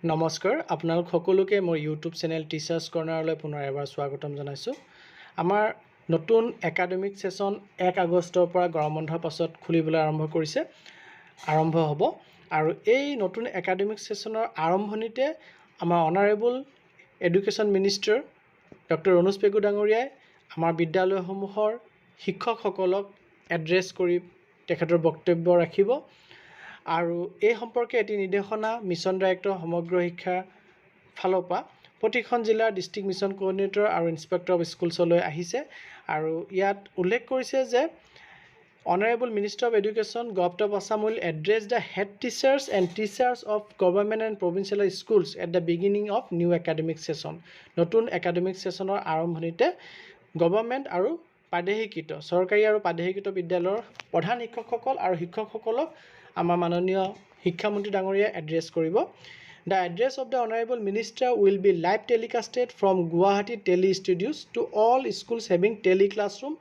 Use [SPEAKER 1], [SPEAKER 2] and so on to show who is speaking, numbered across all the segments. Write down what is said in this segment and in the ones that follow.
[SPEAKER 1] নমস্কাৰ আপোনালোক সকলোকে মোৰ ইউটিউব চেনেল টিচাৰ্ছ কৰ্ণাৰলৈ পুনৰ এবাৰ স্বাগতম জনাইছোঁ। আমাৰ নতুন একাডেমিক সেশন 1 আগষ্টৰ পৰা গৰম বন্ধৰ পাছত খুলিবলৈ আৰম্ভ হ'ব আৰু এই নতুন একাডেমিক সেশনৰ আৰম্ভণিতে আমাৰ honourable education minister doctor Ranoj Pegu ডাঙৰীয়াই আমাৰ বিদ্যালয়সমূহৰ শিক্ষকসকলক এড্ৰেছ কৰি তেখেতৰ বক্তব্য ৰাখিব আৰু এই সম্পৰ্কে এটি নিৰ্দেশনা মিছন ডাইৰেক্টৰ সমগ্ৰ শিক্ষাৰ ফালৰ পৰা প্ৰতিখন জিলাৰ ডিষ্ট্ৰিক্ট মিছন কোঅৰ্ডিনেটৰ আৰু ইনস্পেক্টৰ অফ স্কুলছলৈ আহিছে আৰু ইয়াত উল্লেখ কৰিছে যে honourable minister of education government of Assam will address the head teachers and teachers of government and provincial schools at the beginning of new academic session. নতুন একাডেমিক সেশনৰ আৰম্ভণিতে government আৰু প্ৰাদেশিকৃত চৰকাৰী আৰু প্ৰাদেশিকৃত বিদ্যালয়ৰ প্ৰধান শিক্ষকসকল আৰু শিক্ষকসকলক আমাৰ মাননীয় শিক্ষামন্ত্ৰী ডাঙৰীয়াই এড্ৰেছ কৰিব। The address of the Honorable Minister will be live telecasted from Guwahati Tele Studios to all schools having tele classroom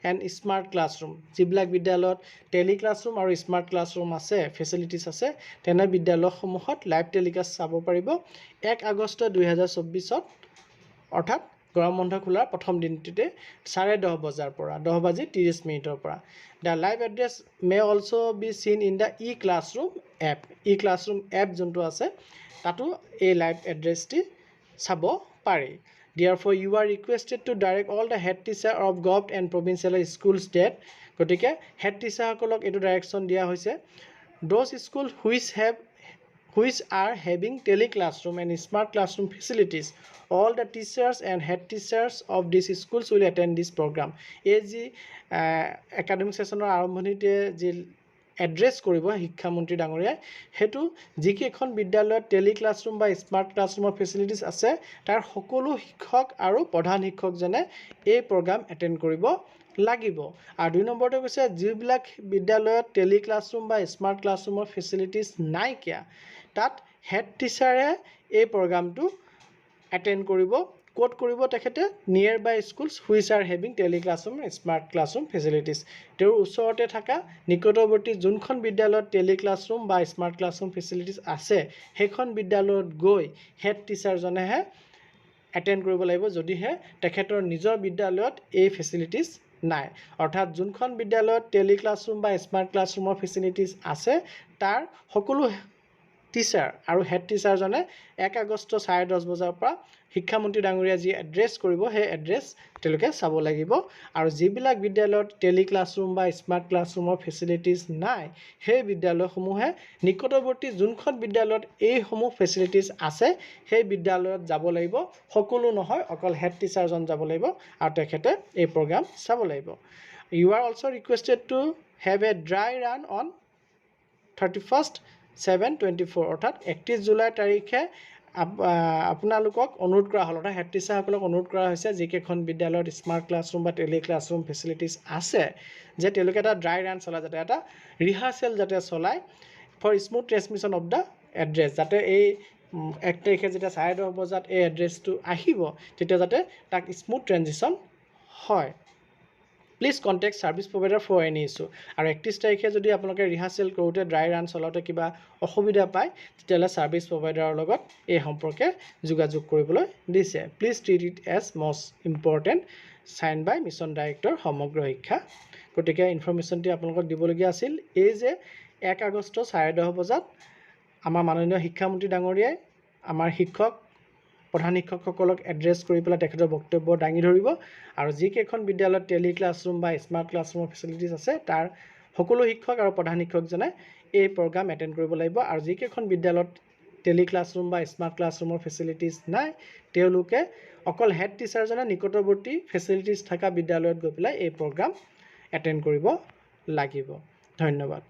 [SPEAKER 1] and smart classroom. যিবিলাক বিদ্যালয়ত টেলি ক্লাছৰুম আৰু স্মাৰ্ট ক্লাছৰুম আছে ফেচিলিটিছ আছে তেনে বিদ্যালয়সমূহত লাইভ টেলিকাষ্ট চাব পাৰিব 1 আগষ্ট 2024 অৰ্থাৎ গৰম বন্ধ খোলাৰ প্ৰথম দিনটোতে 10:30 বজাৰ পৰা 10:30 পৰা। The live address may also be seen in the e-classroom app. E-classroom app যোনটো আছে তাতো এই লাইভ এড্ৰেছটি চাব পাৰি। Therefore, you are requested to direct all the head teacher of government and provincial schools that গতিকে হেড টিচাৰসকলক এইটো direction দিয়া হৈছে those schools which are having tele classroom and smart classroom facilities, all the teachers and head teachers of these schools will attend this program. এই যি academic সেশনৰ আৰম্ভণিতে যি address কৰিব শিক্ষামন্ত্ৰী ডাঙৰীয়াই হেতু যিকেইখন বিদ্যালয়ত টেলি ক্লাছৰুম বা স্মাৰ্ট ক্লাছৰুমৰ ফেচিলিটিছ আছে তাৰ সকলো শিক্ষক আৰু প্ৰধান শিক্ষকজনে এই প্ৰগ্ৰাম এটেণ্ড কৰিব লাগিব। আৰু 2 নম্বৰতে কৈছে যিবিলাক বিদ্যালয়ত টেলি ক্লাছৰুম বা স্মাৰ্ট ক্লাছৰুমৰ ফেচিলিটিছ নাইকিয়া তাত হেড টিচাৰে এই প্ৰগ্ৰামটো এটেণ্ড কৰিব। ক'ত কৰিব তেখেতে near by schools which are having tele classroom smart classroom facilities. তেওঁৰ ওচৰতে থকা নিকটৱৰ্তী যোনখন বিদ্যালয়ত টেলি ক্লাছৰুম বা স্মাৰ্ট ক্লাছৰুম ফেচিলিটিছ আছে সেইখন বিদ্যালয়ত গৈ হেড টিচাৰজনেহে এটেণ্ড কৰিব লাগিব যদিহে তেখেতৰ নিজৰ বিদ্যালয়ত এই ফেচিলিটিছ নাই। অৰ্থাৎ যোনখন বিদ্যালয়ত টেলি ক্লাছৰুম বা স্মাৰ্ট ক্লাছৰুমৰ ফেচিলিটিছ আছে তাৰ সকলো টিচাৰ আৰু হেড টিচাৰজনে 1 আগষ্ট 10:30 বজাৰ পৰা শিক্ষামন্ত্ৰী ডাঙৰীয়া যি এড্ৰেছ কৰিব সেই এড্ৰেছ তেওঁলোকে চাব লাগিব আৰু যিবিলাক বিদ্যালয়ত টেলি ক্লাছৰুম বা স্মাৰ্ট ক্লাছৰুমৰ ফেচিলিটিছ নাই সেই বিদ্যালয়সমূহে নিকটৱৰ্তী যোনখন বিদ্যালয়ত এইসমূহ ফেচিলিটিছ আছে সেই বিদ্যালয়ত যাব লাগিব। সকলো নহয় অকল হেড টিচাৰজন যাব লাগিব আৰু তেখেতে এই প্ৰগ্ৰাম চাব লাগিব। You are also requested to have a dry run on 31/7/24 অৰ্থাৎ 31 জুলাই তাৰিখে আপোনালোকক অনুৰোধ কৰা হ'ল অৰ্থাৎ হেড টিচাৰসকলক অনুৰোধ কৰা হৈছে যিকেইখন বিদ্যালয়ত স্মাৰ্ট ক্লাছৰুম বা টেলি ক্লাছৰুম ফেচিলিটিছ আছে যে তেওঁলোকে এটা ড্ৰাই ৰান চলাই যাতে এটা ৰিহাৰ্চেল যাতে চলায় for smooth transmission of the address যাতে এই 1 তাৰিখে যেতিয়া 10:30 বজাত এই এড্ৰেছটো আহিব তেতিয়া যাতে তাক স্মুথ ট্ৰেনজিশ্যন হয়। Please contact service provider for any issue. আৰু 31 তাৰিখে যদি আপোনালোকে ৰিহাৰ্চেল কৰোঁতে ড্ৰাই ৰান চলাওঁতে কিবা অসুবিধা পায় তেতিয়াহ'লে ছাৰ্ভিচ প্ৰভাইডাৰৰ লগত এই সম্পৰ্কে যোগাযোগ কৰিবলৈ দিছে। Please treat it as most important sign by mission director Samagra Shiksha. গতিকে ইনফৰ্মেশ্যনটি আপোনালোকক দিবলগীয়া আছিল এই যে 1 আগষ্ট 10:30 বজাত আমাৰ মাননীয় শিক্ষামন্ত্ৰী ডাঙৰীয়াই আমাৰ প্ৰধান শিক্ষকসকলক এড্ৰেছ কৰি পেলাই তেখেতৰ বক্তব্য দাঙি ধৰিব আৰু যিকেইখন বিদ্যালয়ত টেলি ক্লাছৰুম বা স্মাৰ্ট ক্লাছৰুমৰ ফেচিলিটিছ আছে তাৰ সকলো শিক্ষক আৰু প্ৰধান শিক্ষকজনে এই প্ৰগ্ৰাম এটেণ্ড কৰিব লাগিব আৰু যিকেইখন বিদ্যালয়ত টেলি ক্লাছৰুম বা স্মাৰ্ট ক্লাছৰুমৰ ফেচিলিটিছ নাই তেওঁলোকে অকল হেড টিচাৰজনে নিকটৱৰ্তী ফেচিলিটিছ থকা বিদ্যালয়ত গৈ পেলাই এই প্ৰগ্ৰাম এটেণ্ড কৰিব লাগিব। ধন্যবাদ।